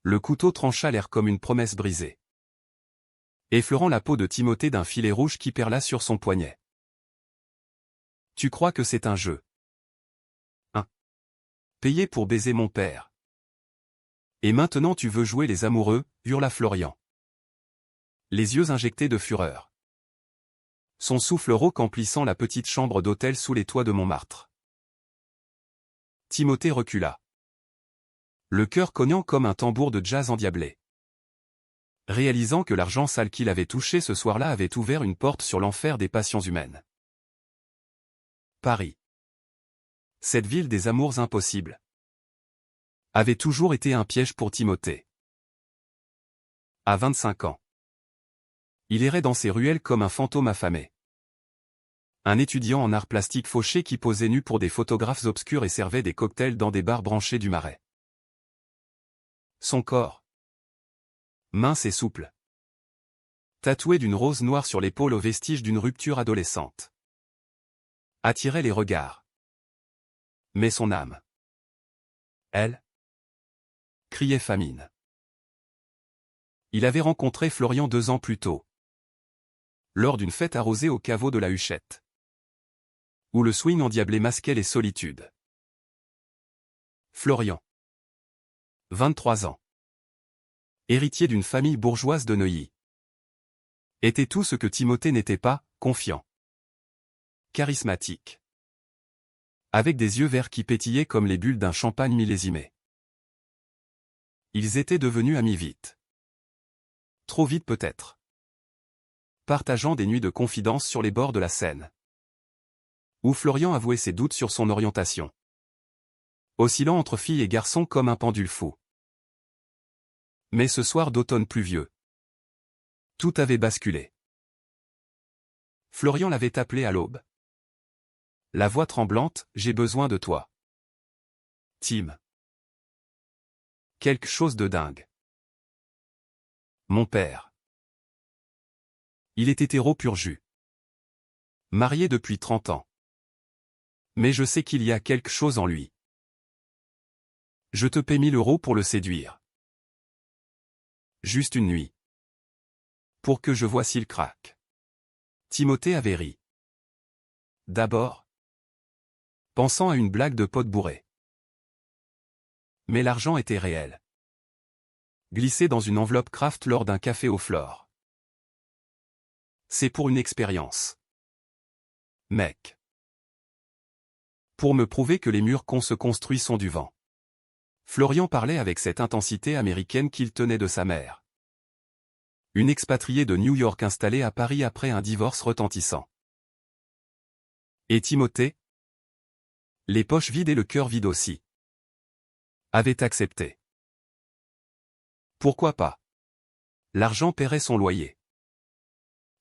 Le couteau trancha l'air comme une promesse brisée, effleurant la peau de Timothée d'un filet rouge qui perla sur son poignet. Tu crois que c'est un jeu? Hein? Payé pour baiser mon père. Et maintenant tu veux jouer les amoureux, hurla Florian, les yeux injectés de fureur. Son souffle rauque emplissant la petite chambre d'hôtel sous les toits de Montmartre. Timothée recula, le cœur cognant comme un tambour de jazz endiablé. Réalisant que l'argent sale qu'il avait touché ce soir-là avait ouvert une porte sur l'enfer des passions humaines. Paris, cette ville des amours impossibles, avait toujours été un piège pour Timothée. À 25 ans, il errait dans ces ruelles comme un fantôme affamé. Un étudiant en arts plastiques fauché qui posait nu pour des photographes obscurs et servait des cocktails dans des bars branchés du Marais. Son corps, mince et souple, tatoué d'une rose noire sur l'épaule aux vestiges d'une rupture adolescente, attirait les regards. Mais son âme, elle, criait famine. Il avait rencontré Florian 2 ans plus tôt, lors d'une fête arrosée au caveau de la Huchette, où le swing endiablé masquait les solitudes. Florian, 23 ans, héritier d'une famille bourgeoise de Neuilly, était tout ce que Timothée n'était pas, confiant, charismatique, avec des yeux verts qui pétillaient comme les bulles d'un champagne millésimé. Ils étaient devenus amis vite. Trop vite peut-être. Partageant des nuits de confidence sur les bords de la Seine, où Florian avouait ses doutes sur son orientation, oscillant entre filles et garçons comme un pendule fou. Mais ce soir d'automne pluvieux, tout avait basculé. Florian l'avait appelé à l'aube. La voix tremblante, « J'ai besoin de toi. Tim. Quelque chose de dingue. Mon père. » Il est hétéro pur jus. Marié depuis 30 ans. Mais je sais qu'il y a quelque chose en lui. Je te paie 1000 € pour le séduire. Juste une nuit. Pour que je voie s'il craque. Timothée avait ri. D'abord, pensant à une blague de pote bourré. Mais l'argent était réel. Glissé dans une enveloppe Kraft lors d'un café aux fleurs. C'est pour une expérience. Mec. Pour me prouver que les murs qu'on se construit sont du vent. Florian parlait avec cette intensité américaine qu'il tenait de sa mère. Une expatriée de New York installée à Paris après un divorce retentissant. Et Timothée, les poches vides et le cœur vide aussi, avait accepté. Pourquoi pas? L'argent paierait son loyer.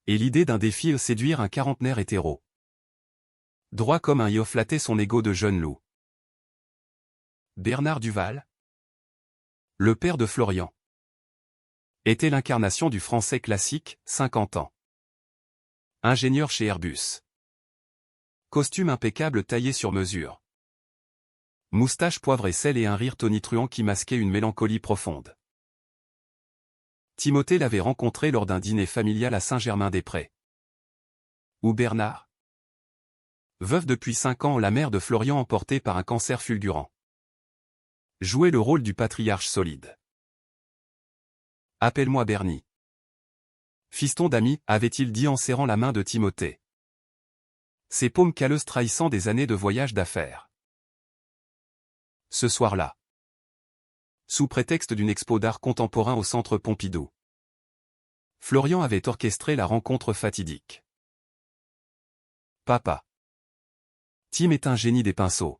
Et l'idée d'un défi séduire un quarantenaire hétéro. Droit comme un io flattait son ego de jeune loup. Bernard Duval, le père de Florian, était l'incarnation du français classique, 50 ans. Ingénieur chez Airbus. Costume impeccable taillé sur mesure. Moustache poivre et sel et un rire tonitruant qui masquait une mélancolie profonde. Timothée l'avait rencontré lors d'un dîner familial à Saint-Germain-des-Prés. Où Bernard, veuve depuis 5 ans, la mère de Florian emportée par un cancer fulgurant, jouait le rôle du patriarche solide. Appelle-moi Bernie. Fiston d'ami, avait-il dit en serrant la main de Timothée. Ses paumes calleuses trahissant des années de voyage d'affaires. Ce soir-là, sous prétexte d'une expo d'art contemporain au centre Pompidou, Florian avait orchestré la rencontre fatidique. Papa. Tim est un génie des pinceaux.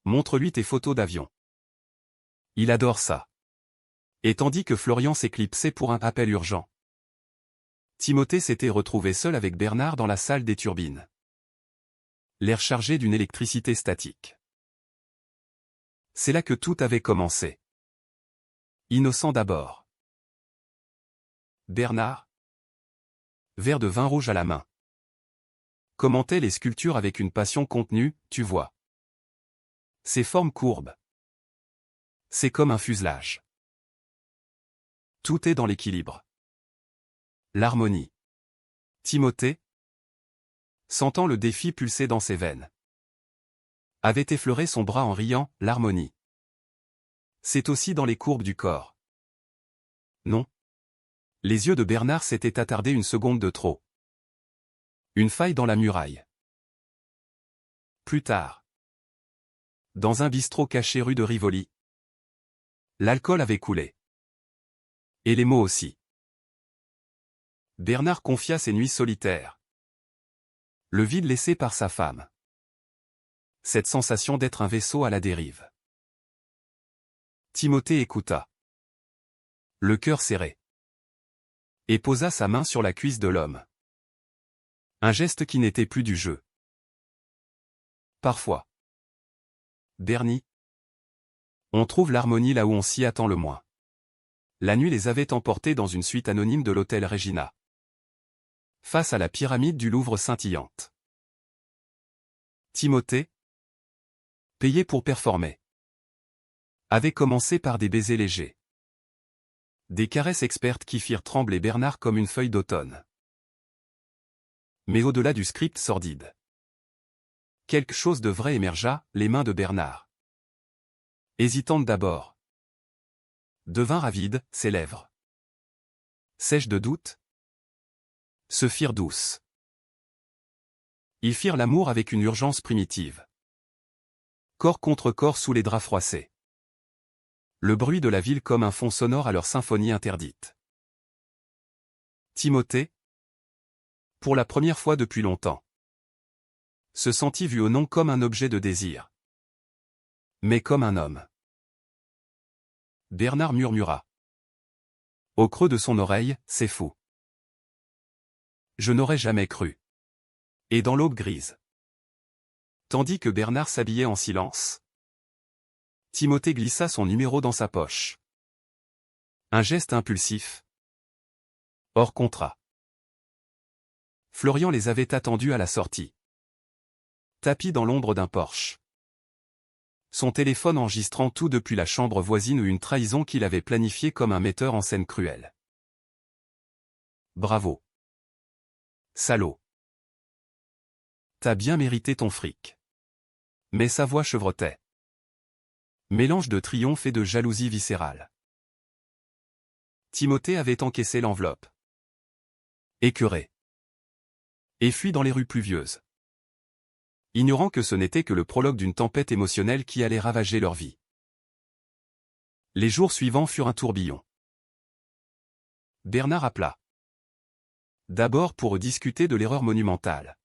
Montre-lui tes photos d'avion. Il adore ça. Et tandis que Florian s'éclipsait pour un appel urgent, Timothée s'était retrouvé seul avec Bernard dans la salle des turbines. L'air chargé d'une électricité statique. C'est là que tout avait commencé. Innocent d'abord. Bernard, verre de vin rouge à la main, commentait les sculptures avec une passion contenue, tu vois. Ces formes courbes. C'est comme un fuselage. Tout est dans l'équilibre. L'harmonie. Timothée, sentant le défi pulser dans ses veines, avait effleuré son bras en riant, l'harmonie. C'est aussi dans les courbes du corps. Non. Les yeux de Bernard s'étaient attardés une seconde de trop. Une faille dans la muraille. Plus tard. Dans un bistrot caché rue de Rivoli. L'alcool avait coulé. Et les mots aussi. Bernard confia ses nuits solitaires. Le vide laissé par sa femme. Cette sensation d'être un vaisseau à la dérive. Timothée écouta. Le cœur serré. Et posa sa main sur la cuisse de l'homme. Un geste qui n'était plus du jeu. Parfois. Bernie. On trouve l'harmonie là où on s'y attend le moins. La nuit les avait emportés dans une suite anonyme de l'hôtel Regina. Face à la pyramide du Louvre scintillante. Timothée, payé pour performer, avait commencé par des baisers légers. Des caresses expertes qui firent trembler Bernard comme une feuille d'automne. Mais au-delà du script sordide, quelque chose de vrai émergea, les mains de Bernard. Hésitantes d'abord. Devinrent avides, ses lèvres. Sèches de doute, se firent douces. Ils firent l'amour avec une urgence primitive. Corps contre corps sous les draps froissés. Le bruit de la ville comme un fond sonore à leur symphonie interdite. Timothée, pour la première fois depuis longtemps, se sentit vu au non comme un objet de désir, mais comme un homme. Bernard murmura. Au creux de son oreille, c'est fou. Je n'aurais jamais cru. Et dans l'aube grise. Tandis que Bernard s'habillait en silence, Timothée glissa son numéro dans sa poche. Un geste impulsif. Hors contrat. Florian les avait attendus à la sortie. Tapis dans l'ombre d'un Porsche. Son téléphone enregistrant tout depuis la chambre voisine ou une trahison qu'il avait planifiée comme un metteur en scène cruel. Bravo. Salaud. T'as bien mérité ton fric. Mais sa voix chevrotait. Mélange de triomphe et de jalousie viscérale. Timothée avait encaissé l'enveloppe. Écœuré. Et fui dans les rues pluvieuses. Ignorant que ce n'était que le prologue d'une tempête émotionnelle qui allait ravager leur vie. Les jours suivants furent un tourbillon. Bernard appela. D'abord pour discuter de l'erreur monumentale.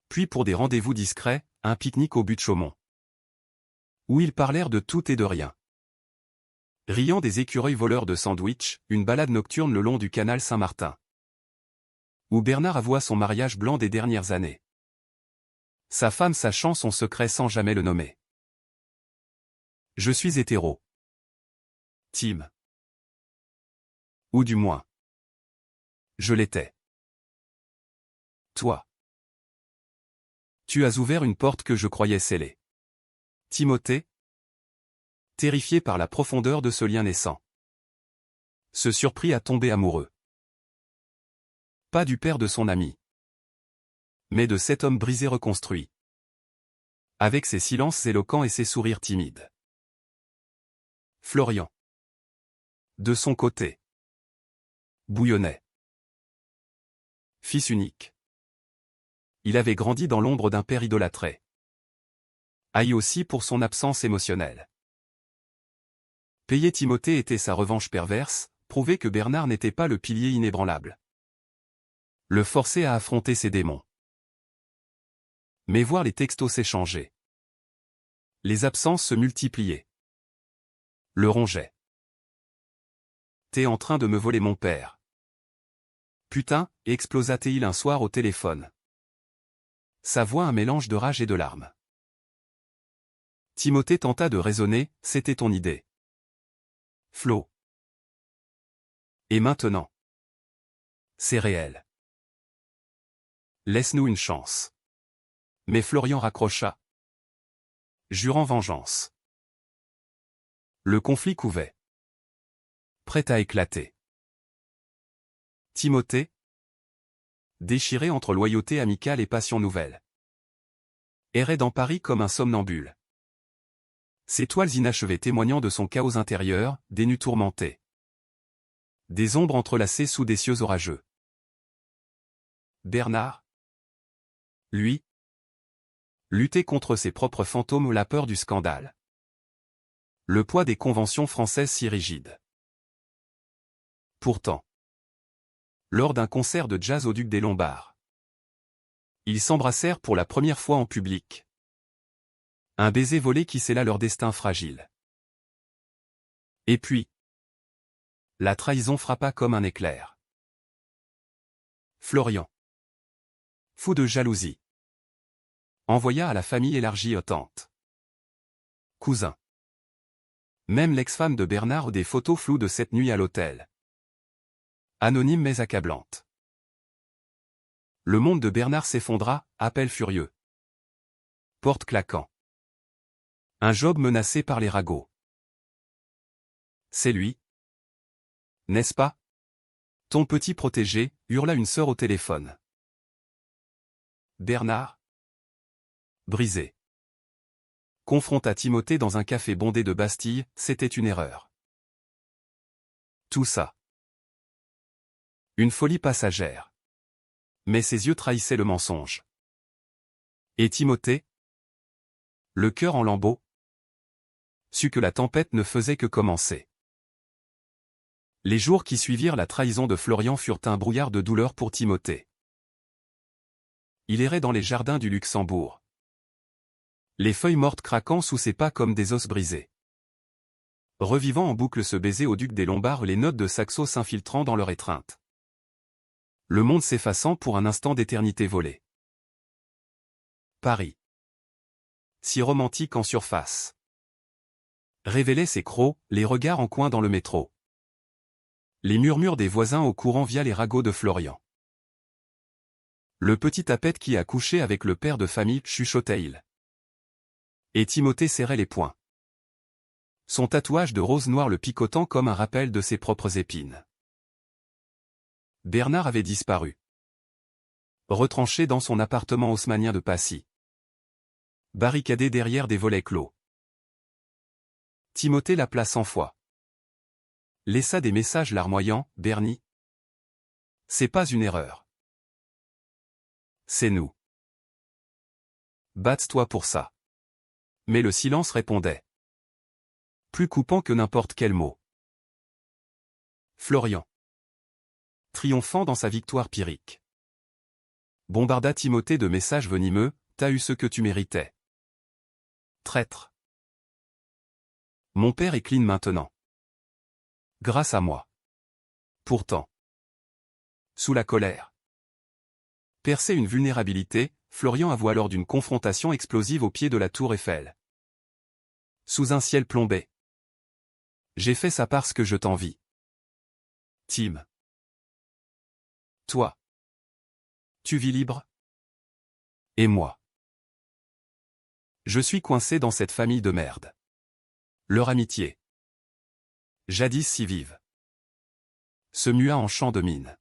Puis pour des rendez-vous discrets, un pique-nique au but de Chaumont. Où ils parlèrent de tout et de rien. Riant des écureuils voleurs de sandwich, une balade nocturne le long du canal Saint-Martin. Où Bernard avoua son mariage blanc des dernières années. Sa femme sachant son secret sans jamais le nommer. Je suis hétéro. Tim. Ou du moins. Je l'étais. Toi. Tu as ouvert une porte que je croyais scellée. Timothée, terrifié par la profondeur de ce lien naissant, se surprit à tomber amoureux. Pas du père de son ami, mais de cet homme brisé reconstruit. Avec ses silences éloquents et ses sourires timides. Florian. De son côté. Bouillonnait. Fils unique. Il avait grandi dans l'ombre d'un père idolâtré. Haï aussi pour son absence émotionnelle. Payer Timothée était sa revanche perverse, prouver que Bernard n'était pas le pilier inébranlable. Le forcer à affronter ses démons. Mais voir les textos s'échanger. Les absences se multiplier. Le rongeait. T'es en train de me voler mon père. Putain, explosa-t-il un soir au téléphone. Sa voix un mélange de rage et de larmes. Timothée tenta de raisonner, c'était ton idée. Flo. Et maintenant? C'est réel. Laisse-nous une chance. Mais Florian raccrocha. Jurant vengeance. Le conflit couvait. Prêt à éclater. Timothée, déchiré entre loyauté amicale et passion nouvelle, errait dans Paris comme un somnambule. Ses toiles inachevées témoignant de son chaos intérieur, des nuits tourmentées. Des ombres entrelacées sous des cieux orageux. Bernard, lui, luttait contre ses propres fantômes, la peur du scandale. Le poids des conventions françaises si rigides. Pourtant, lors d'un concert de jazz au Duc des Lombards, ils s'embrassèrent pour la première fois en public. Un baiser volé qui scella leur destin fragile. Et puis, la trahison frappa comme un éclair. Florian, fou de jalousie, envoya à la famille élargie tantes, cousins. Même l'ex-femme de Bernard des photos floues de cette nuit à l'hôtel. Anonyme mais accablante. Le monde de Bernard s'effondra, appel furieux. Porte claquant. Un job menacé par les ragots. C'est lui. N'est-ce pas? Ton petit protégé, hurla une sœur au téléphone. Bernard, brisé, confronta Timothée dans un café bondé de Bastille, c'était une erreur. Tout ça. Une folie passagère. Mais ses yeux trahissaient le mensonge. Et Timothée, le cœur en lambeaux, sut que la tempête ne faisait que commencer. Les jours qui suivirent la trahison de Florian furent un brouillard de douleur pour Timothée. Il errait dans les jardins du Luxembourg. Les feuilles mortes craquant sous ses pas comme des os brisés. Revivant en boucle ce baiser au Duc des Lombards, les notes de saxo s'infiltrant dans leur étreinte. Le monde s'effaçant pour un instant d'éternité volée. Paris. Si romantique en surface. Révélait ses crocs, les regards en coin dans le métro. Les murmures des voisins au courant via les ragots de Florian. Le petit tapette qui a couché avec le père de famille, chuchotait-il. Et Timothée serrait les poings. Son tatouage de rose noir le picotant comme un rappel de ses propres épines. Bernard avait disparu. Retranché dans son appartement haussmannien de Passy. Barricadé derrière des volets clos. Timothée l'appela 100 fois. Laissa des messages larmoyants, Bernie. C'est pas une erreur. C'est nous. Batte-toi pour ça. Mais le silence répondait. Plus coupant que n'importe quel mot. Florian. Triomphant dans sa victoire pyrrhique. Bombarda Timothée de messages venimeux, t'as eu ce que tu méritais. Traître. Mon père est clean maintenant. Grâce à moi. Pourtant. Sous la colère. Percer une vulnérabilité, Florian avoua lors d'une confrontation explosive au pied de la tour Eiffel. Sous un ciel plombé. J'ai fait ça parce que je t'envie. Tim. Toi. Tu vis libre? Et moi. Je suis coincé dans cette famille de merde. Leur amitié. Jadis si vive. Se mua en chant de mine.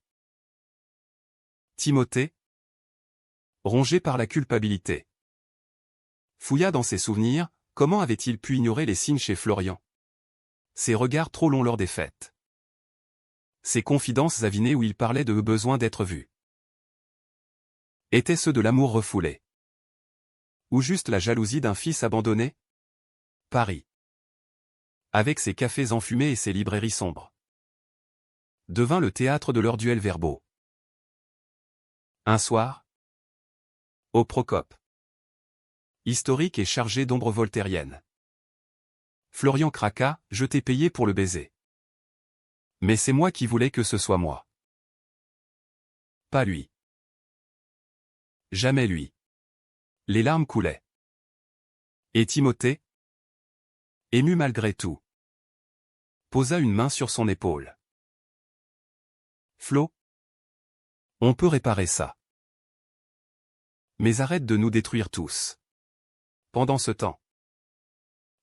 Timothée, rongé par la culpabilité, fouilla dans ses souvenirs, comment avait-il pu ignorer les signes chez Florian? Ses regards trop longs lors des fêtes. Ses confidences avinées où il parlait de besoin d'être vu. Étaient ceux de l'amour refoulé? Ou juste la jalousie d'un fils abandonné? Paris. Avec ses cafés enfumés et ses librairies sombres. Devint le théâtre de leurs duels verbaux. Un soir, au Procope. Historique et chargé d'ombres voltairiennes. Florian craqua, je t'ai payé pour le baiser. Mais c'est moi qui voulais que ce soit moi. Pas lui. Jamais lui. Les larmes coulaient. Et Timothée, ému malgré tout, posa une main sur son épaule. Flo, on peut réparer ça. Mais arrête de nous détruire tous. Pendant ce temps,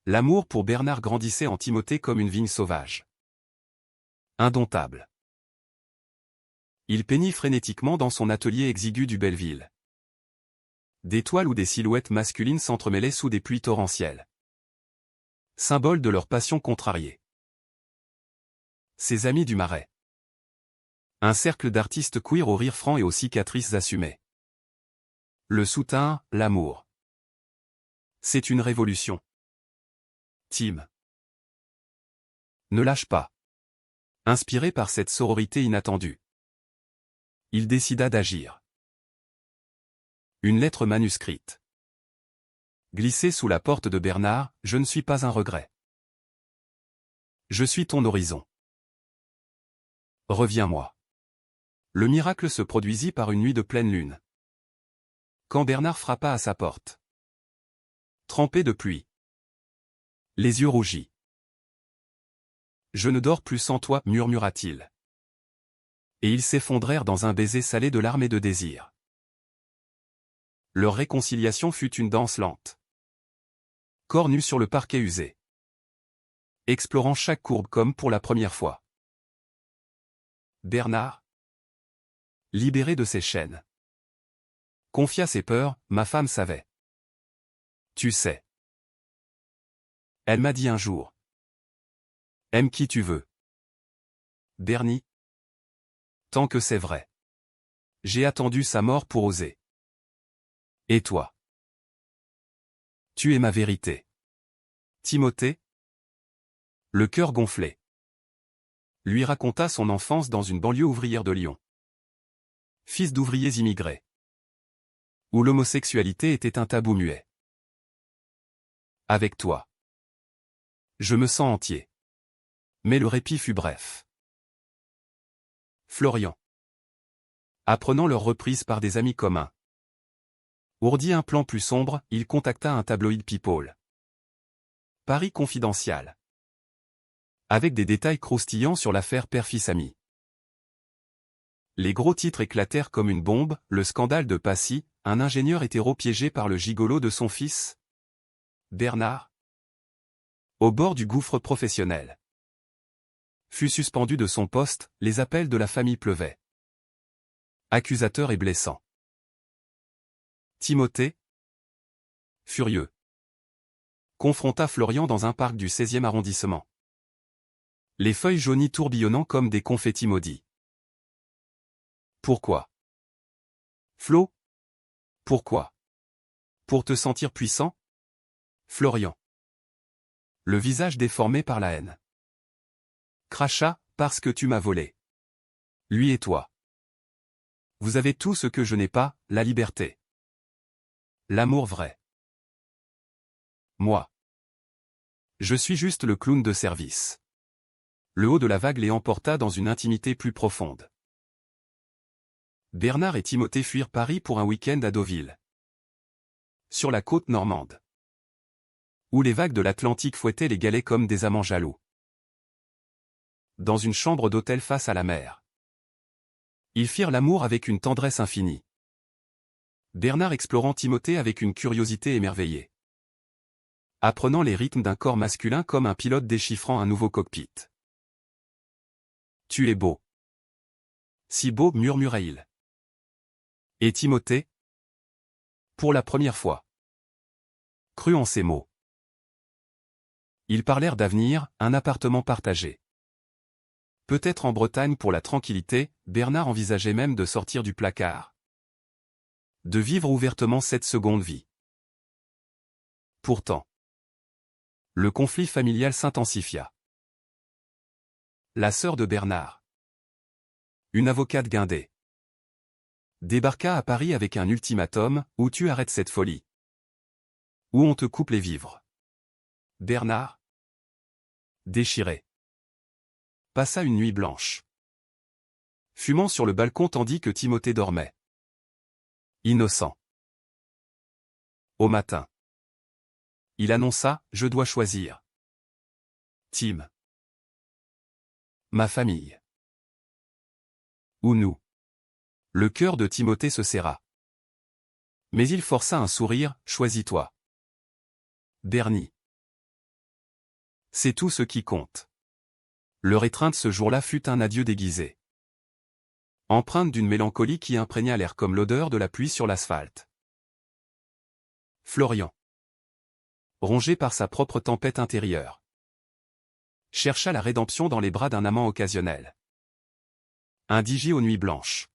L'amour pour Bernard grandissait en Timothée comme une vigne sauvage. Indomptable. Il peignit frénétiquement dans son atelier exigu du Belleville. Des toiles où des silhouettes masculines s'entremêlaient sous des pluies torrentielles. Symbole de leur passion contrariée. Ses amis du Marais. Un cercle d'artistes queer aux rires francs et aux cicatrices assumées. Le soutien, l'amour. C'est une révolution. Tim. Ne lâche pas. Inspiré par cette sororité inattendue, il décida d'agir. Une lettre manuscrite. Glissée sous la porte de Bernard, je ne suis pas un regret. Je suis ton horizon. Reviens-moi. Le miracle se produisit par une nuit de pleine lune. Quand Bernard frappa à sa porte. Trempé de pluie. Les yeux rougis. Je ne dors plus sans toi, murmura-t-il. Et ils s'effondrèrent dans un baiser salé de larmes et de désir. Leur réconciliation fut une danse lente. Corps nus sur le parquet usé. Explorant chaque courbe comme pour la première fois. Bernard, libéré de ses chaînes, confia ses peurs, ma femme savait. Tu sais. Elle m'a dit un jour. Aime qui tu veux. Bernie. Tant que c'est vrai. J'ai attendu sa mort pour oser. Et toi? Tu es ma vérité. Timothée? Le cœur gonflé. Lui raconta son enfance dans une banlieue ouvrière de Lyon. Fils d'ouvriers immigrés. Où l'homosexualité était un tabou muet. Avec toi. Je me sens entier. Mais le répit fut bref. Florian. Apprenant leur reprise par des amis communs. Ourdi un plan plus sombre, il contacta un tabloïd People. Paris confidentiel. Avec des détails croustillants sur l'affaire père-fils-ami. Les gros titres éclatèrent comme une bombe, le scandale de Passy, un ingénieur hétéro piégé par le gigolo de son fils. Bernard. Au bord du gouffre professionnel. Fut suspendu de son poste, les appels de la famille pleuvaient. Accusateur et blessant. Timothée. Furieux. Confronta Florian dans un parc du 16e arrondissement. Les feuilles jaunies tourbillonnant comme des confettis maudits. Pourquoi? Flo? Pourquoi? Pour te sentir puissant? Florian. Le visage déformé par la haine. Crachat, parce que tu m'as volé. Lui et toi. Vous avez tout ce que je n'ai pas, la liberté. L'amour vrai. Moi. Je suis juste le clown de service. Le haut de la vague les emporta dans une intimité plus profonde. Bernard et Timothée fuirent Paris pour un week-end à Deauville. Sur la côte normande. Où les vagues de l'Atlantique fouettaient les galets comme des amants jaloux. Dans une chambre d'hôtel face à la mer. Ils firent l'amour avec une tendresse infinie. Bernard explorant Timothée avec une curiosité émerveillée. Apprenant les rythmes d'un corps masculin comme un pilote déchiffrant un nouveau cockpit. Tu es beau. Si beau, murmura-t-il. Et Timothée? Pour la première fois. Crut en ces mots. Ils parlèrent d'avenir, un appartement partagé. Peut-être en Bretagne pour la tranquillité, Bernard envisageait même de sortir du placard. De vivre ouvertement cette seconde vie. Pourtant. Le conflit familial s'intensifia. La sœur de Bernard. Une avocate guindée. Débarqua à Paris avec un ultimatum, où tu arrêtes cette folie. Ou on te coupe les vivres. Bernard. Déchiré. Passa une nuit blanche. Fumant sur le balcon tandis que Timothée dormait. Innocent. Au matin. Il annonça, je dois choisir. Tim. Ma famille. Ou nous. Le cœur de Timothée se serra. Mais il força un sourire, choisis-toi. Bernie. C'est tout ce qui compte. Leur étreinte ce jour-là fut un adieu déguisé. Empreinte d'une mélancolie qui imprégna l'air comme l'odeur de la pluie sur l'asphalte. Florian, rongé par sa propre tempête intérieure, chercha la rédemption dans les bras d'un amant occasionnel. Indigé aux nuits blanches.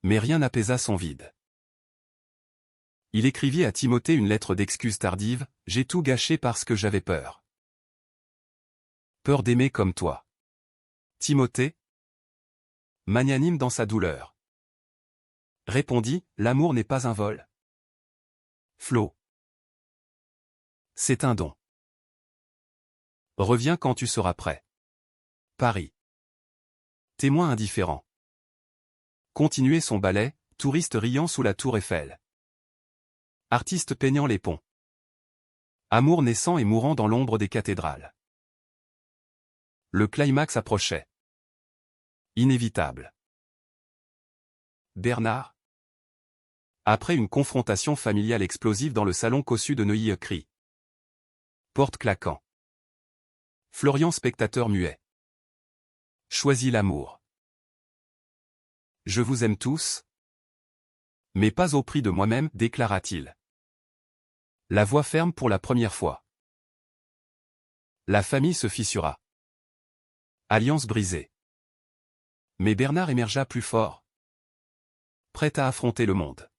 Mais rien n'apaisa son vide. Il écrivit à Timothée une lettre d'excuse tardive, « J'ai tout gâché parce que j'avais peur. Peur d'aimer comme toi. » Timothée, magnanime dans sa douleur, répondit, « L'amour n'est pas un vol. Flo. C'est un don. Reviens quand tu seras prêt. Paris. » Témoin indifférent. Continuait son ballet, touriste riant sous la tour Eiffel. Artiste peignant les ponts. Amour naissant et mourant dans l'ombre des cathédrales. Le climax approchait. Inévitable. Bernard, après une confrontation familiale explosive dans le salon cossu de Neuilly-Cry. Porte claquant. Florian spectateur muet. Choisis l'amour. Je vous aime tous. Mais pas au prix de moi-même, déclara-t-il. La voix ferme pour la première fois. La famille se fissura. Alliance brisée. Mais Bernard émergea plus fort. Prêt à affronter le monde.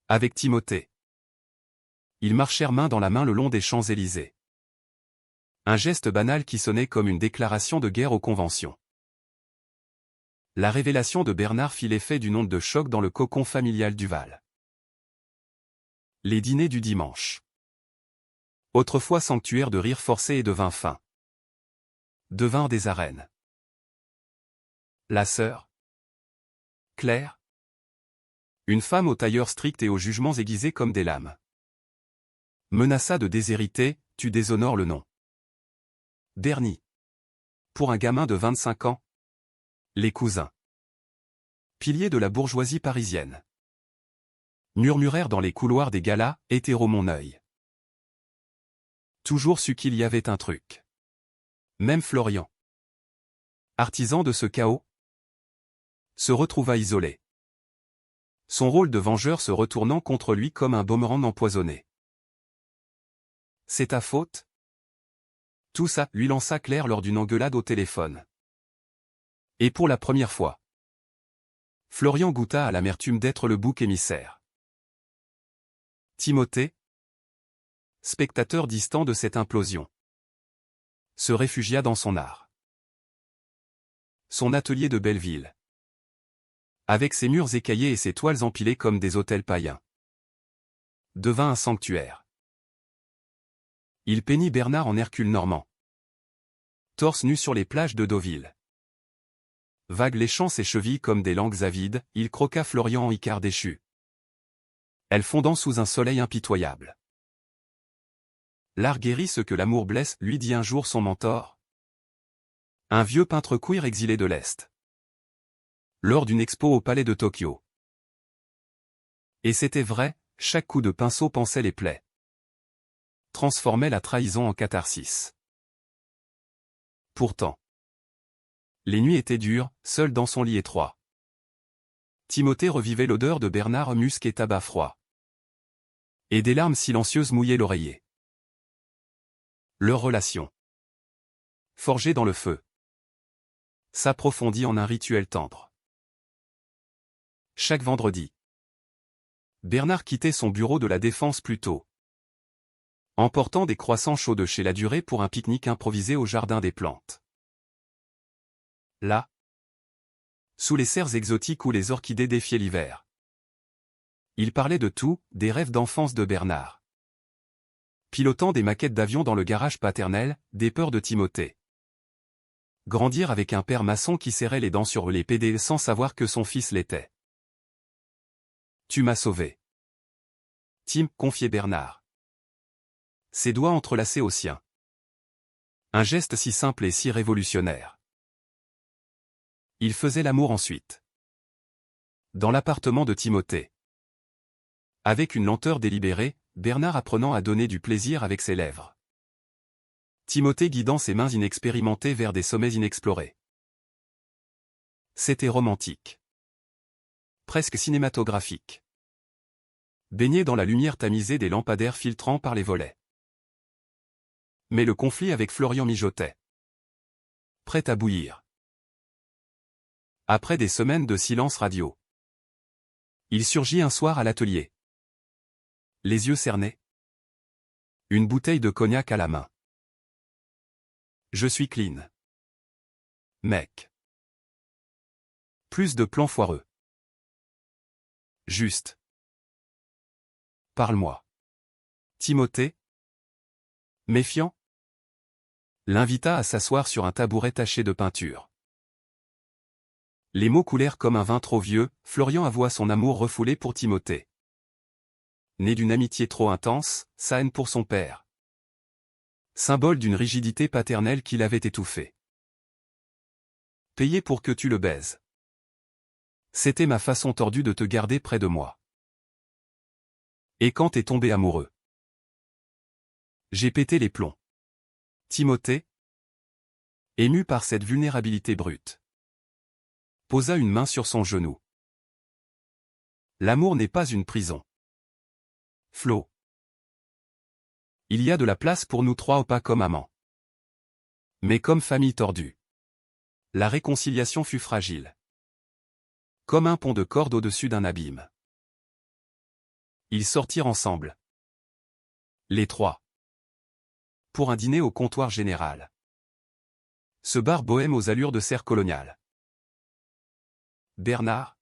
Avec Timothée. Ils marchèrent main dans la main le long des Champs-Élysées. Un geste banal qui sonnait comme une déclaration de guerre aux conventions. La révélation de Bernard fit l'effet d'une onde de choc dans le cocon familial du Val. Les dîners du dimanche. Autrefois sanctuaire de rires forcés et de vin fin. Devinrent des arènes. La sœur Claire, une femme aux tailleurs stricts et aux jugements aiguisés comme des lames, menaça de déshériter, tu déshonores le nom. Bernie. Pour un gamin de 25 ans. Les cousins. Piliers de la bourgeoisie parisienne. Murmurèrent dans les couloirs des galas, hétéro mon œil. Toujours su qu'il y avait un truc. Même Florian, artisan de ce chaos, se retrouva isolé. Son rôle de vengeur se retournant contre lui comme un boomerang empoisonné. C'est ta faute? Tout ça, lui lança Claire lors d'une engueulade au téléphone. Et pour la première fois, Florian goûta à l'amertume d'être le bouc émissaire. Timothée, spectateur distant de cette implosion, se réfugia dans son art. Son atelier de Belleville, avec ses murs écaillés et ses toiles empilées comme des autels païens, devint un sanctuaire. Il peignit Bernard en Hercule normand, torse nu sur les plages de Deauville. Vague léchant ses chevilles comme des langues avides, il croqua Florian en Icare déchu. Elle fondant sous un soleil impitoyable. L'art guérit ce que l'amour blesse, lui dit un jour son mentor. Un vieux peintre queer exilé de l'Est. Lors d'une expo au palais de Tokyo. Et c'était vrai, chaque coup de pinceau pansait les plaies. Transformait la trahison en catharsis. Pourtant, les nuits étaient dures, seul dans son lit étroit. Timothée revivait l'odeur de Bernard musc et tabac froid. Et des larmes silencieuses mouillaient l'oreiller. Leur relation, forgée dans le feu, s'approfondit en un rituel tendre. Chaque vendredi, Bernard quittait son bureau de la Défense plus tôt, emportant des croissants chauds de chez La Durée pour un pique-nique improvisé au jardin des plantes. Là, sous les serres exotiques où les orchidées défiaient l'hiver, il parlait de tout, des rêves d'enfance de Bernard. Pilotant des maquettes d'avions dans le garage paternel, des peurs de Timothée. Grandir avec un père maçon qui serrait les dents sur les PD sans savoir que son fils l'était. Tu m'as sauvé. Tim, confiait Bernard. Ses doigts entrelacés aux siens. Un geste si simple et si révolutionnaire. Il faisait l'amour ensuite. Dans l'appartement de Timothée. Avec une lenteur délibérée, Bernard apprenant à donner du plaisir avec ses lèvres. Timothée guidant ses mains inexpérimentées vers des sommets inexplorés. C'était romantique. Presque cinématographique. Baigné dans la lumière tamisée des lampadaires filtrant par les volets. Mais le conflit avec Florian mijotait. Prêt à bouillir. Après des semaines de silence radio. Il surgit un soir à l'atelier. Les yeux cernés. Une bouteille de cognac à la main. Je suis clean. Mec. Plus de plans foireux. Juste. Parle-moi. Timothée. Méfiant. L'invita à s'asseoir sur un tabouret taché de peinture. Les mots coulèrent comme un vin trop vieux, Florian avoua son amour refoulé pour Timothée. Né d'une amitié trop intense, sa haine pour son père. Symbole d'une rigidité paternelle qui l'avait étouffé. Payé pour que tu le baises. C'était ma façon tordue de te garder près de moi. Et quand t'es tombé amoureux? J'ai pété les plombs. Timothée, ému par cette vulnérabilité brute, posa une main sur son genou. L'amour n'est pas une prison. Flo. Il y a de la place pour nous trois pas comme amants. Mais comme famille tordue. La réconciliation fut fragile. Comme un pont de corde au-dessus d'un abîme. Ils sortirent ensemble. Les trois. Pour un dîner au comptoir général. Ce bar bohème aux allures de serre coloniale. Bernard,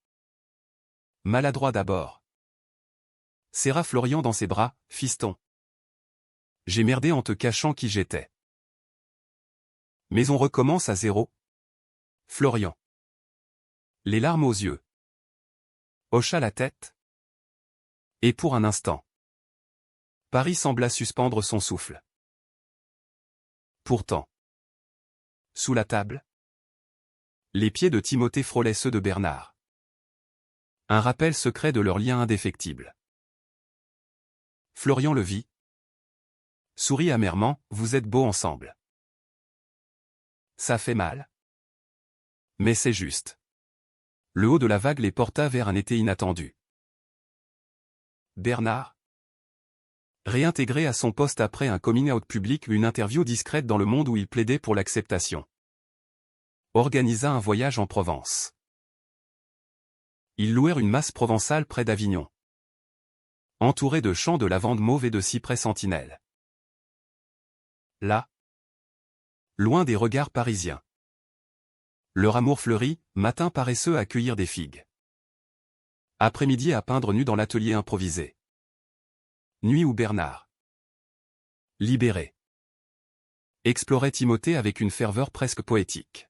maladroit d'abord, serra Florian dans ses bras. Fiston. J'ai merdé en te cachant qui j'étais. Mais on recommence à zéro. Florian. Les larmes aux yeux. Hocha la tête. Et pour un instant, Paris sembla suspendre son souffle. Pourtant, sous la table, les pieds de Timothée frôlaient ceux de Bernard. Un rappel secret de leur lien indéfectible. Florian le vit. Sourit amèrement, vous êtes beaux ensemble. Ça fait mal. Mais c'est juste. Le haut de la vague les porta vers un été inattendu. Bernard, réintégré à son poste après un coming out public, une interview discrète dans Le Monde où il plaidait pour l'acceptation, organisa un voyage en Provence. Ils louèrent une masse provençale près d'Avignon, entourée de champs de lavande mauve et de cyprès sentinelles. Là, loin des regards parisiens, leur amour fleurit, matin paresseux à cueillir des figues. Après-midi à peindre nu dans l'atelier improvisé. Nuit où Bernard, libéré, explorait Timothée avec une ferveur presque poétique.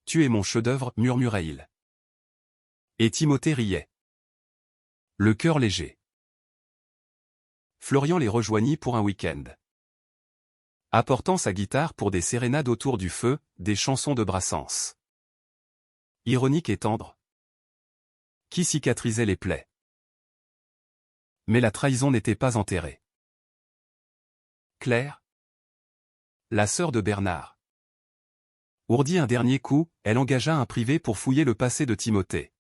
Tu es mon chef-d'œuvre, murmurait-il. Et Timothée riait. Le cœur léger. Florian les rejoignit pour un week-end. Apportant sa guitare pour des sérénades autour du feu, des chansons de Brassens. Ironique et tendre. Qui cicatrisait les plaies. Mais la trahison n'était pas enterrée. Claire, la sœur de Bernard, ourdit un dernier coup, elle engagea un privé pour fouiller le passé de Timothée.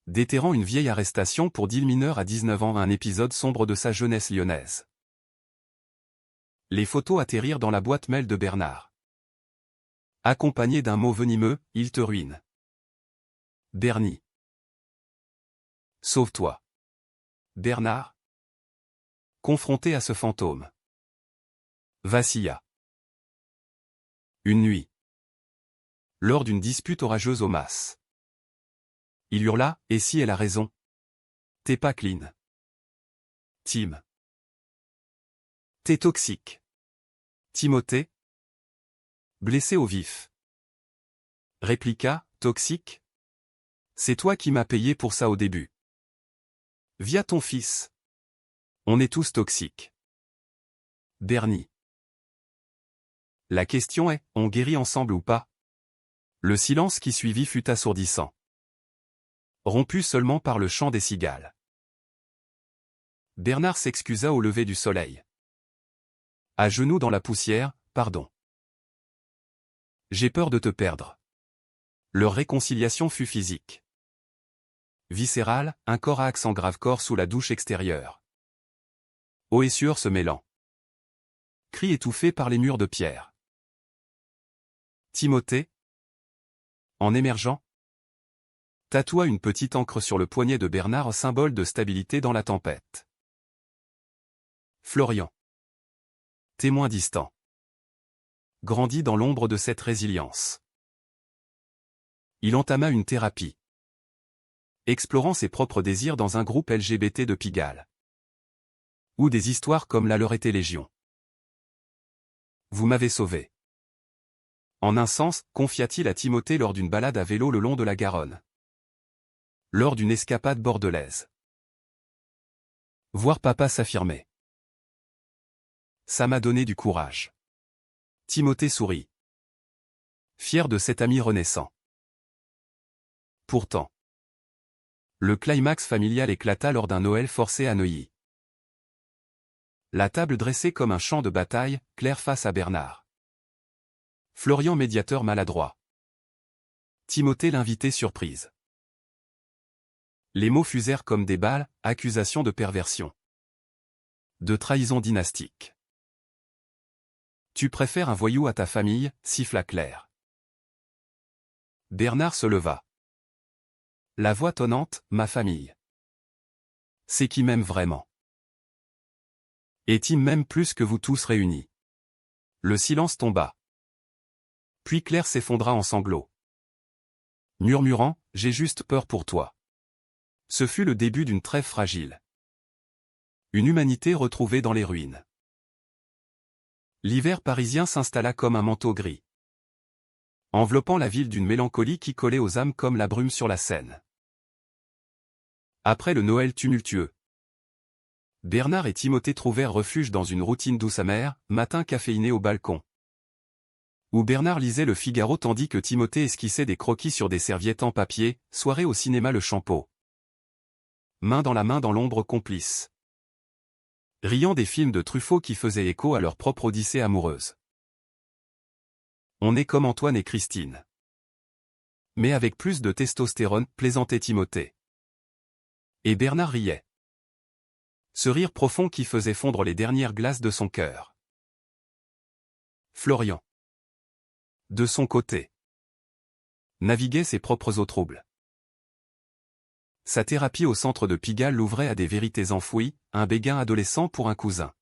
Déterrant une vieille arrestation pour deal mineur à 19 ans, un épisode sombre de sa jeunesse lyonnaise. Les photos atterrirent dans la boîte mail de Bernard. Accompagnées d'un mot venimeux, il te ruine. Bernie. Sauve-toi. Bernard, confronté à ce fantôme, vacilla. Une nuit, lors d'une dispute orageuse au mas, il hurla, et si elle a raison? T'es pas clean. Tim. T'es toxique. Timothée, blessé au vif, répliqua, toxique? C'est toi qui m'as payé pour ça au début. Via ton fils. On est tous toxiques. Bernie. La question est, on guérit ensemble ou pas? Le silence qui suivit fut assourdissant. Rompu seulement par le chant des cigales. Bernard s'excusa au lever du soleil. À genoux dans la poussière, pardon. J'ai peur de te perdre. Leur réconciliation fut physique. Viscérale, un corps à accent grave corps sous la douche extérieure. Eau et sueur se mêlant. Cris étouffés par les murs de pierre. Timothée. En émergeant. Tatoua une petite encre sur le poignet de Bernard, symbole de stabilité dans la tempête. Florian. Témoin distant. Grandit dans l'ombre de cette résilience. Il entama une thérapie. Explorant ses propres désirs dans un groupe LGBT de Pigalle. Où des histoires comme la leur étaient légion. Vous m'avez sauvé. En un sens, confia-t-il à Timothée lors d'une balade à vélo le long de la Garonne. Lors d'une escapade bordelaise. Voir papa s'affirmer. Ça m'a donné du courage. Timothée sourit. Fier de cet ami renaissant. Pourtant. Le climax familial éclata lors d'un Noël forcé à Neuilly. La table dressée comme un champ de bataille, Claire face à Bernard. Florian médiateur maladroit. Timothée l'invité surprise. Les mots fusèrent comme des balles, accusations de perversion. De trahison dynastique. Tu préfères un voyou à ta famille, siffla Claire. Bernard se leva. La voix tonnante, ma famille. C'est qui m'aime vraiment. Et Tim m'aime plus que vous tous réunis. Le silence tomba. Puis Claire s'effondra en sanglots. Murmurant, j'ai juste peur pour toi. Ce fut le début d'une trêve fragile. Une humanité retrouvée dans les ruines. L'hiver parisien s'installa comme un manteau gris. Enveloppant la ville d'une mélancolie qui collait aux âmes comme la brume sur la Seine. Après le Noël tumultueux, Bernard et Timothée trouvèrent refuge dans une routine douce amère, matin caféiné au balcon. Où Bernard lisait le Figaro tandis que Timothée esquissait des croquis sur des serviettes en papier, soirée au cinéma Le Champeau. Main dans l'ombre complice. Riant des films de Truffaut qui faisaient écho à leur propre odyssée amoureuse. On est comme Antoine et Christine. Mais avec plus de testostérone, plaisantait Timothée. Et Bernard riait. Ce rire profond qui faisait fondre les dernières glaces de son cœur. Florian. De son côté. Naviguait ses propres eaux troubles. Sa thérapie au centre de Pigalle l'ouvrait à des vérités enfouies, un béguin adolescent pour un cousin.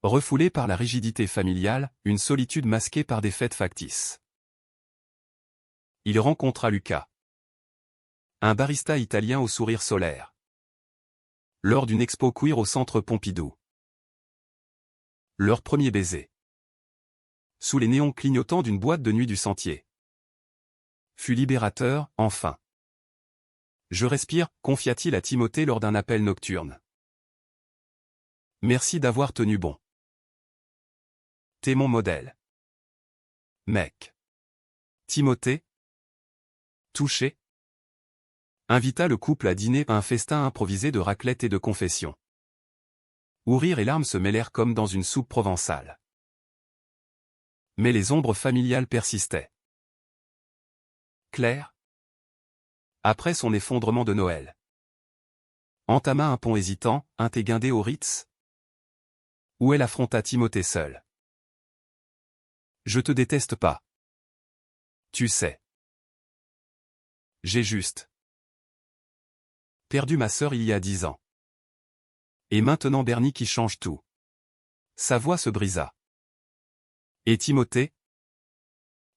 Refoulé par la rigidité familiale, une solitude masquée par des fêtes factices. Il rencontra Lucas. Un barista italien au sourire solaire. Lors d'une expo queer au centre Pompidou. Leur premier baiser. Sous les néons clignotants d'une boîte de nuit du Sentier. Fut libérateur, enfin. Je respire, confia-t-il à Timothée lors d'un appel nocturne. Merci d'avoir tenu bon. T'es mon modèle. Mec. Timothée, touché, invita le couple à dîner à un festin improvisé de raclette et de confession. Où rire et larmes se mêlèrent comme dans une soupe provençale. Mais les ombres familiales persistaient. Claire, après son effondrement de Noël, entama un pont hésitant, guindé au Ritz, où elle affronta Timothée seul. Je te déteste pas. Tu sais. J'ai juste perdu ma sœur il y a 10 ans. Et maintenant Bernie qui change tout. Sa voix se brisa. Et Timothée,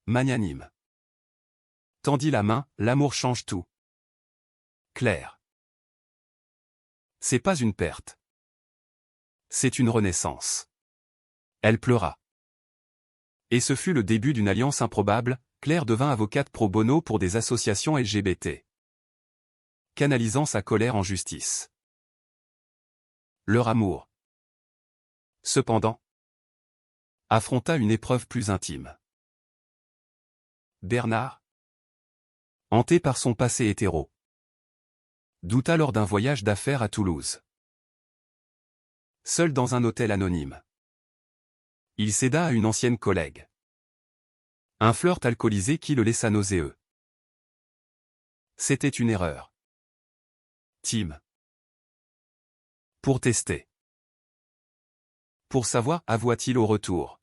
magnanime, tendit la main, l'amour change tout. Claire. C'est pas une perte. C'est une renaissance. Elle pleura. Et ce fut le début d'une alliance improbable, Claire devint avocate pro bono pour des associations LGBT. Canalisant sa colère en justice. Leur amour, cependant, affronta une épreuve plus intime. Bernard, hanté par son passé hétéro, douta lors d'un voyage d'affaires à Toulouse. Seul dans un hôtel anonyme. Il céda à une ancienne collègue. Un flirt alcoolisé qui le laissa nauséeux. C'était une erreur. Tim. Pour tester. Pour savoir, avoua-t-il au retour.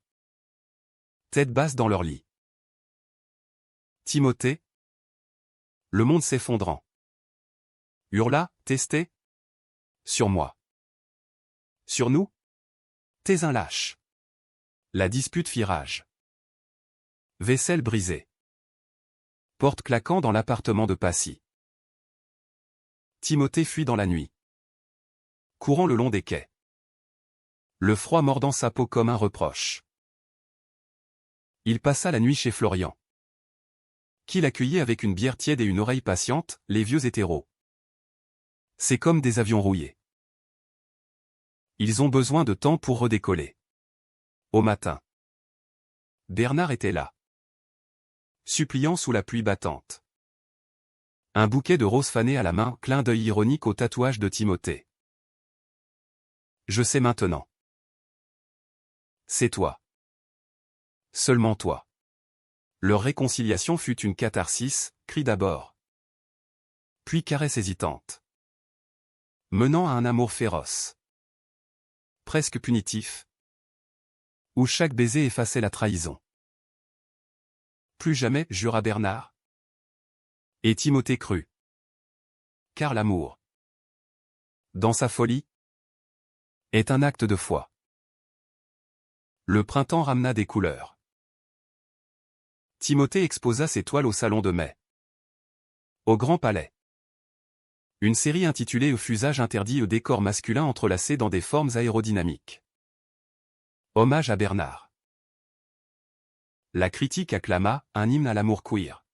Tête basse dans leur lit. Timothée. Le monde s'effondrant. Hurla, tester. Sur moi. Sur nous. T'es un lâche. La dispute fit rage. Vaisselle brisée. Porte claquant dans l'appartement de Passy. Timothée fuit dans la nuit. Courant le long des quais. Le froid mordant sa peau comme un reproche. Il passa la nuit chez Florian, qui l'accueillait avec une bière tiède et une oreille patiente, les vieux hétéros. C'est comme des avions rouillés. Ils ont besoin de temps pour redécoller. Au matin. Bernard était là. Suppliant sous la pluie battante. Un bouquet de roses fanées à la main, clin d'œil ironique au tatouage de Timothée. Je sais maintenant. C'est toi. Seulement toi. Leur réconciliation fut une catharsis, cri d'abord. Puis caresse hésitante. Menant à un amour féroce. Presque punitif. Où chaque baiser effaçait la trahison. Plus jamais, jura Bernard. Et Timothée crut. Car l'amour, dans sa folie, est un acte de foi. Le printemps ramena des couleurs. Timothée exposa ses toiles au salon de mai. Au Grand Palais. Une série intitulée Fusage interdit au décor masculin entrelacé dans des formes aérodynamiques. Hommage à Bernard. La critique acclama, un hymne à l'amour queer.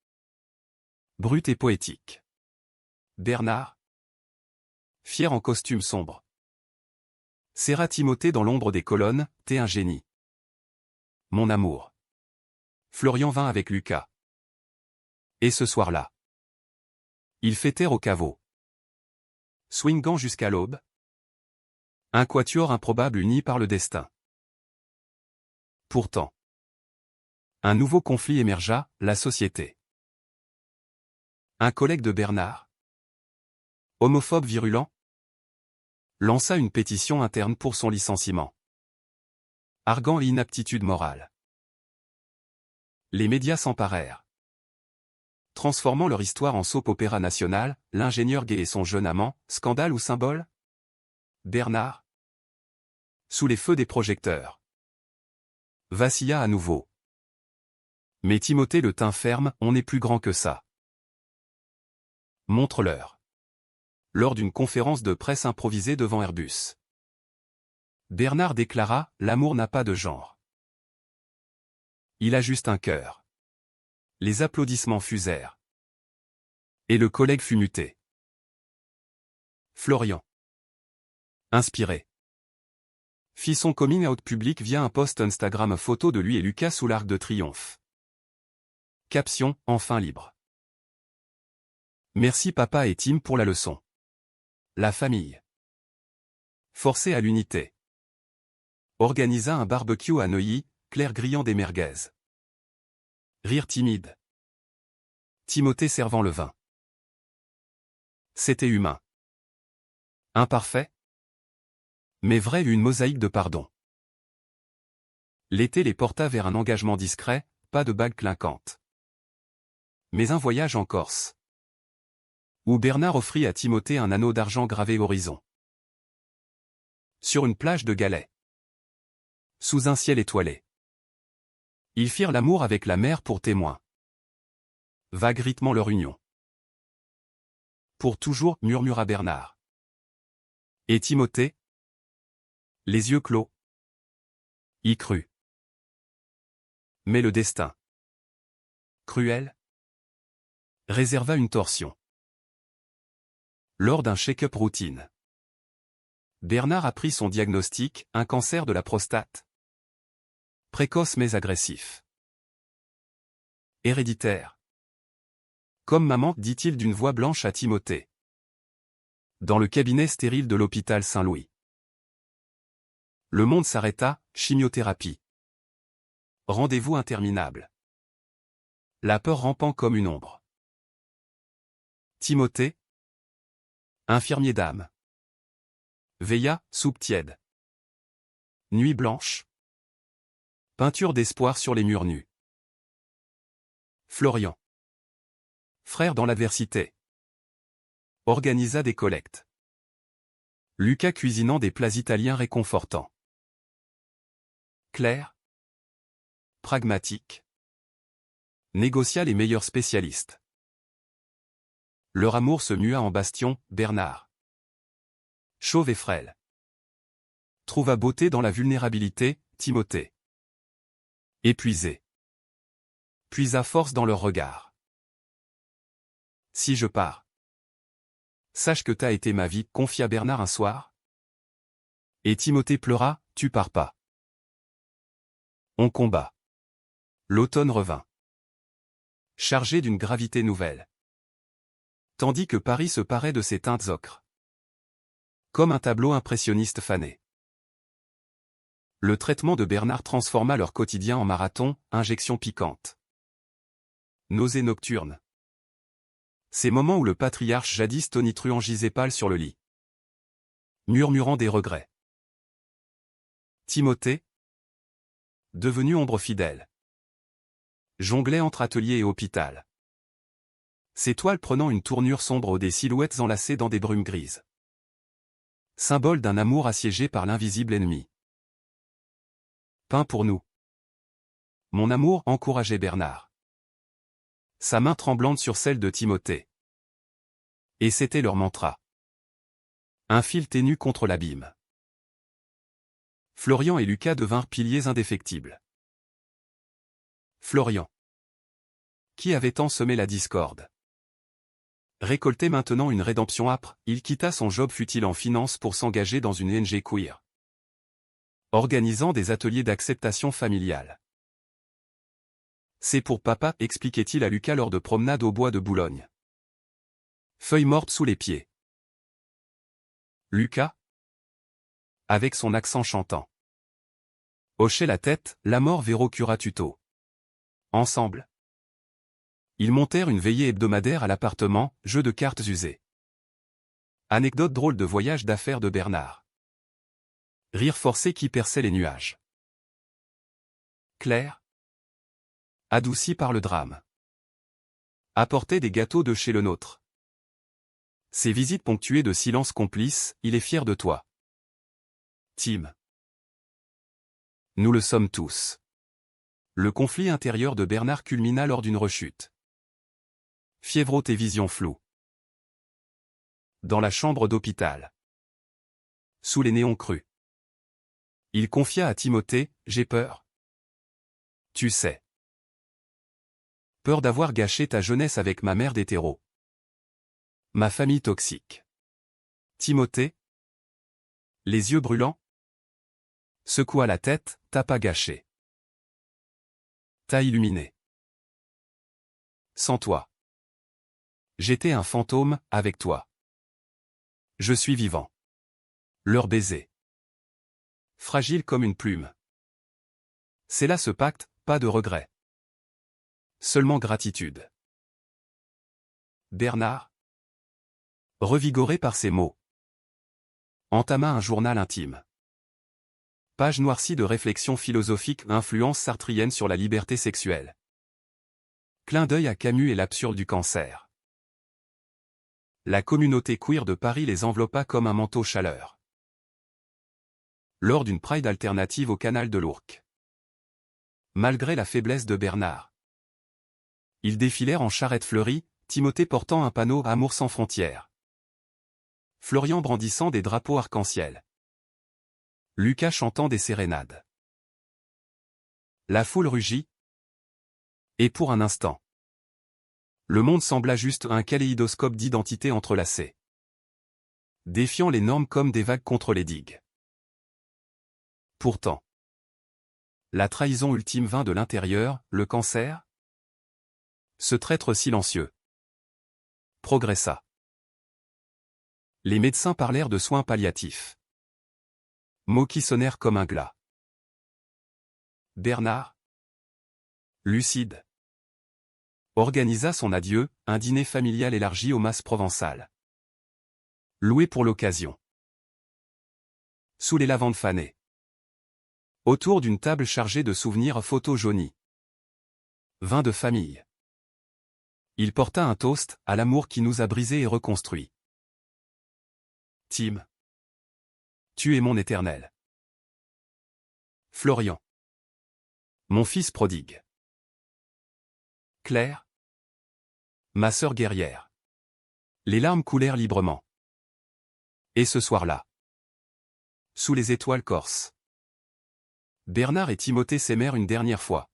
Brut et poétique. Bernard, fier en costume sombre, serra Timothée dans l'ombre des colonnes, t'es un génie. Mon amour. Florian vint avec Lucas. Et ce soir-là, ils fêtèrent au caveau. Swingant jusqu'à l'aube. Un quatuor improbable uni par le destin. Pourtant, un nouveau conflit émergea, la société. Un collègue de Bernard, homophobe virulent, lança une pétition interne pour son licenciement. Arguant inaptitude morale. Les médias s'emparèrent. Transformant leur histoire en soap-opéra national, l'ingénieur gay et son jeune amant, scandale ou symbole? Bernard, sous les feux des projecteurs, vacilla à nouveau. Mais Timothée le tint ferme, on n'est plus grand que ça. Montre-leur. Lors d'une conférence de presse improvisée devant Airbus. Bernard déclara, l'amour n'a pas de genre. Il a juste un cœur. Les applaudissements fusèrent. Et le collègue fut muté. Florian, inspiré, fit son coming out public via un post Instagram photo de lui et Lucas sous l'Arc de Triomphe. Caption, enfin libre. Merci papa et Tim pour la leçon. La famille, forcée à l'unité, organisa un barbecue à Neuilly, Claire grillant des merguez. Rire timide. Timothée servant le vin. C'était humain. Imparfait, mais vrai, une mosaïque de pardon. L'été les porta vers un engagement discret, pas de bague clinquante. Mais un voyage en Corse. Où Bernard offrit à Timothée un anneau d'argent gravé horizon. Sur une plage de galets. Sous un ciel étoilé. Ils firent l'amour avec la mer pour témoin. Vague rythmant leur union. Pour toujours, murmura Bernard. Et Timothée, les yeux clos, y crut. Mais le destin, cruel, réserva une torsion. Lors d'un check-up routine, Bernard apprit son diagnostic, un cancer de la prostate. Précoce mais agressif. Héréditaire. Comme maman, dit-il d'une voix blanche à Timothée. Dans le cabinet stérile de l'hôpital Saint-Louis. Le monde s'arrêta, chimiothérapie. Rendez-vous interminable. La peur rampant comme une ombre. Timothée. Infirmier d'âme. Veilla, soupe tiède. Nuit blanche. Peinture d'espoir sur les murs nus. Florian. Frère dans l'adversité. Organisa des collectes. Lucas cuisinant des plats italiens réconfortants. Claire. Pragmatique. Négocia les meilleurs spécialistes. Leur amour se mua en bastion, Bernard. Chauve et frêle. Trouva beauté dans la vulnérabilité, Timothée. Épuisé. Puisa force dans leur regard. Si je pars. Sache que t'as été ma vie, confia Bernard un soir. Et Timothée pleura, tu pars pas. On combat. L'automne revint. Chargé d'une gravité nouvelle. Tandis que Paris se parait de ses teintes ocres. Comme un tableau impressionniste fané. Le traitement de Bernard transforma leur quotidien en marathon, injection piquante. Nausées nocturnes. Ces moments où le patriarche jadis tonitruant gisait pâle sur le lit. Murmurant des regrets. Timothée. Devenu ombre fidèle. Jonglait entre atelier et hôpital. Ses toiles prenant une tournure sombre des silhouettes enlacées dans des brumes grises. Symbole d'un amour assiégé par l'invisible ennemi. Peint pour nous. Mon amour, encourageait Bernard. Sa main tremblante sur celle de Timothée. Et c'était leur mantra. Un fil ténu contre l'abîme. Florian et Lucas devinrent piliers indéfectibles. Florian. Qui avait tant semé la discorde. Récoltait maintenant une rédemption âpre, il quitta son job futile en finance pour s'engager dans une ONG queer. Organisant des ateliers d'acceptation familiale. C'est pour papa, expliquait-il à Lucas lors de promenades au bois de Boulogne. Feuilles mortes sous les pieds. Lucas. Avec son accent chantant. Hochait la tête, la mort vero cura tuto. Ensemble. Ils montèrent une veillée hebdomadaire à l'appartement, jeu de cartes usé. Anecdote drôle de voyage d'affaires de Bernard. Rire forcé qui perçait les nuages. Claire. Adouci par le drame. Apportait des gâteaux de chez le nôtre. Ces visites ponctuées de silence complice, il est fier de toi. Tim. Nous le sommes tous. Le conflit intérieur de Bernard culmina lors d'une rechute. Fiévrot et vision floue. Dans la chambre d'hôpital. Sous les néons crus. Il confia à Timothée, j'ai peur. Tu sais. Peur d'avoir gâché ta jeunesse avec ma mère d'hétéro. Ma famille toxique. Timothée. Les yeux brûlants. Secoua la tête, t'as pas gâché. T'as illuminé. Sans toi. J'étais un fantôme, avec toi. Je suis vivant. Leur baiser. Fragile comme une plume. C'est là ce pacte, pas de regret. Seulement gratitude. Bernard. Revigoré par ces mots. Entama un journal intime. Page noircie de réflexions philosophiques, influence sartrienne sur la liberté sexuelle. Clin d'œil à Camus et l'absurde du cancer. La communauté queer de Paris les enveloppa comme un manteau chaleur. Lors d'une Pride alternative au canal de l'Ourcq. Malgré la faiblesse de Bernard. Ils défilèrent en charrette fleurie, Timothée portant un panneau « Amour sans frontières ». Florian brandissant des drapeaux arc-en-ciel. Lucas chantant des sérénades. La foule rugit. Et pour un instant. Le monde sembla juste un kaléidoscope d'identités entrelacées. Défiant les normes comme des vagues contre les digues. Pourtant. La trahison ultime vint de l'intérieur, le cancer. Ce traître silencieux. Progressa. Les médecins parlèrent de soins palliatifs. Mots qui sonnèrent comme un glas. Bernard. lucide. Organisa son adieu, un dîner familial élargi aux masses provençales. Loué pour l'occasion. Sous les lavandes fanées. Autour d'une table chargée de souvenirs photos jaunis. Vin de famille. Il porta un toast à l'amour qui nous a brisés et reconstruits. Tim. Tu es mon éternel. Florian. Mon fils prodigue. Claire. Ma sœur guerrière. Les larmes coulèrent librement. Et ce soir-là, sous les étoiles corses, Bernard et Timothée s'aimèrent une dernière fois.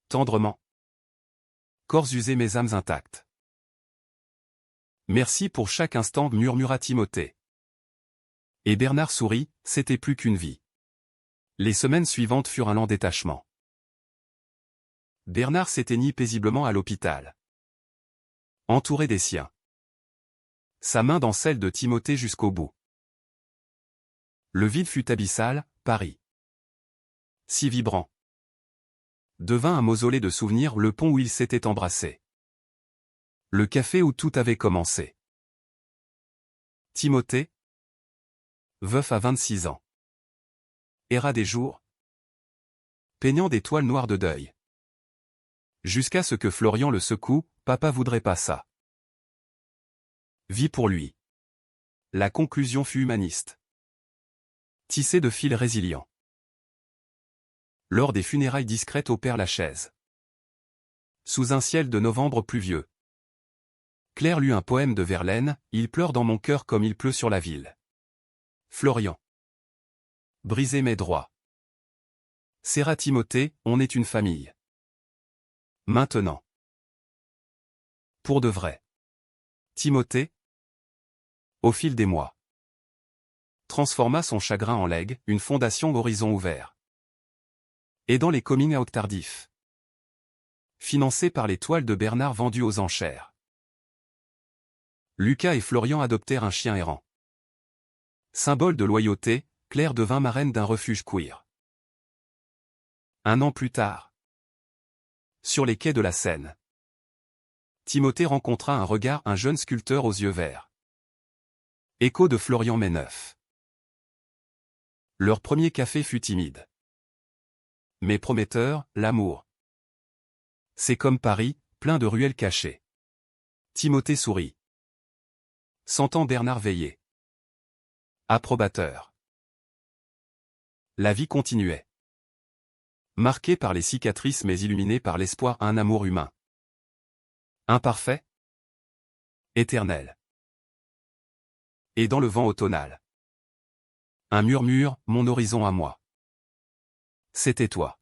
Tendrement. Corps usés mais âmes intactes. Merci pour chaque instant, murmura Timothée. Et Bernard sourit, c'était plus qu'une vie. Les semaines suivantes furent un lent détachement. Bernard s'éteignit paisiblement à l'hôpital. Entouré des siens. Sa main dans celle de Timothée jusqu'au bout. Le vide fut abyssal, Paris. Si vibrant. Devint un mausolée de souvenirs, le pont où ils s'étaient embrassés. Le café où tout avait commencé. Timothée, veuf à 26 ans. Erra des jours, peignant des toiles noires de deuil. Jusqu'à ce que Florian le secoue, papa voudrait pas ça. Vie pour lui. La conclusion fut humaniste. Tissée de fils résilients. Lors des funérailles discrètes au Père-Lachaise. Sous un ciel de novembre pluvieux. Claire lut un poème de Verlaine, il pleure dans mon cœur comme il pleut sur la ville. Florian. Briser mes droits. Serra Timothée, on est une famille. Maintenant. Pour de vrai. Timothée, au fil des mois, transforma son chagrin en legs, une fondation horizon ouvert. Et dans les coming out tardifs. Financés par les toiles de Bernard vendues aux enchères. Lucas et Florian adoptèrent un chien errant. Symbole de loyauté, Claire devint marraine d'un refuge queer. Un an plus tard. Sur les quais de la Seine. Timothée rencontra un jeune sculpteur aux yeux verts. Écho de Florian Méneuf. Leur premier café fut timide. Mais prometteur, l'amour. C'est comme Paris, plein de ruelles cachées. Timothée sourit. Sentant Bernard veiller. Approbateur. La vie continuait. Marquée par les cicatrices mais illuminée par l'espoir, un amour humain. Imparfait. Éternel. Et dans le vent automnal. Un murmure, mon horizon à moi. C'était toi.